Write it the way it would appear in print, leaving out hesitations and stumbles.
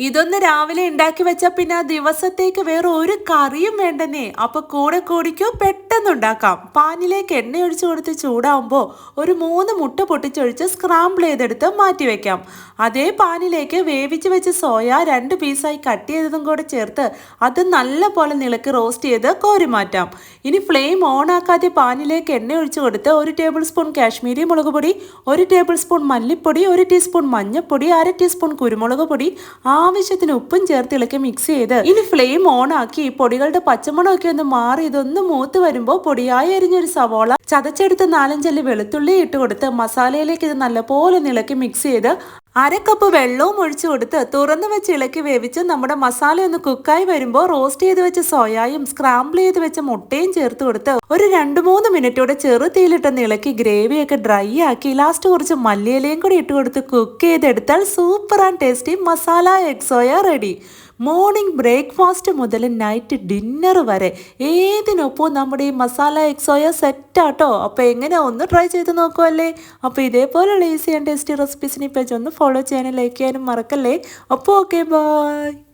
ഇതൊന്ന് രാവിലെ ഉണ്ടാക്കി വെച്ചാൽ പിന്നെ ആ ദിവസത്തേക്ക് വേറെ ഒരു കറിയും വേണ്ടെന്നേ. അപ്പൊ കൂടെ കൂടിക്കോ, പെട്ടെന്ന് ഉണ്ടാക്കാം. പാനിലേക്ക് എണ്ണ ഒഴിച്ചു കൊടുത്ത് ചൂടാവുമ്പോൾ ഒരു 3 മുട്ട പൊട്ടിച്ചൊഴിച്ച് സ്ക്രാമ്പിൾ ചെയ്തെടുത്ത് മാറ്റി വെക്കാം. അതേ പാനിലേക്ക് വേവിച്ച് വെച്ച് സോയ 2 പീസായി കട്ട് ചെയ്തതും കൂടെ ചേർത്ത് അത് നല്ല പോലെ നിളക്കി റോസ്റ്റ് ചെയ്ത് കോരി മാറ്റാം. ഇനി ഫ്ലെയിം ഓൺ ആക്കാതെ പാനിലേക്ക് എണ്ണ ഒഴിച്ചു കൊടുത്ത് 1 ടേബിൾ സ്പൂൺ കാശ്മീരി മുളക് പൊടി, 1 ടേബിൾ സ്പൂൺ മല്ലിപ്പൊടി, 1 ടീസ്പൂൺ മഞ്ഞൾപ്പൊടി, 1/2 ടീസ്പൂൺ കുരുമുളക് പൊടി, ആവശ്യത്തിന് ഉപ്പും ചേർത്ത് ഇളക്കി മിക്സ് ചെയ്ത് ഇനി ഫ്ലെയിം ഓൺ ആക്കി പൊടികളുടെ പച്ചമണമൊക്കെ ഒന്ന് മാറി ഇതൊന്ന് മൂത്ത് വരുമ്പോൾ പൊടിയായി അരിഞ്ഞൊരു സവോള ചതച്ചെടുത്ത് 4-5 അല്ലി വെളുത്തുള്ളി ഇട്ട് കൊടുത്ത് മസാലയിലേക്ക് ഇത് നല്ലപോലെ ഇളക്കി മിക്സ് ചെയ്ത് 1/2 കപ്പ് വെള്ളവും ഒഴിച്ചു കൊടുത്ത് തുറന്നു വെച്ച് ഇളക്കി വേവിച്ച് നമ്മുടെ മസാല ഒന്ന് കുക്കായി വരുമ്പോൾ റോസ്റ്റ് ചെയ്ത് വെച്ച സോയായും സ്ക്രാമ്പിൾ ചെയ്ത് വെച്ച മുട്ടയും ചേർത്ത് കൊടുത്ത് ഒരു 2-3 മിനിറ്റോടെ ചെറു തീയിലിട്ടൊന്ന് ഇളക്കി ഗ്രേവിയൊക്കെ ഡ്രൈ ആക്കി ലാസ്റ്റ് കുറച്ച് മല്ലിയിലയും കൂടി ഇട്ട് കൊടുത്ത് കുക്ക് ചെയ്തെടുത്താൽ super and tasty masala egg soya ready. Morning breakfast മുതൽ നൈറ്റ് ഡിന്നർ വരെ ഏതിനൊപ്പം നമ്മുടെ ഈ മസാല എഗ് സോയ സെറ്റാട്ടോ. അപ്പോൾ എങ്ങനെ ഒന്ന് ട്രൈ ചെയ്ത് നോക്കുമല്ലേ. അപ്പോൾ ഇതേപോലെയുള്ള ഈസി ആൻഡ് ടേസ്റ്റി റെസിപ്പീസിനെ പേജ് ഒന്ന് ഫോളോ ചെയ്യാനും ലൈക്ക് ചെയ്യാനും മറക്കല്ലേ. അപ്പോൾ ഓക്കെ, ബൈ.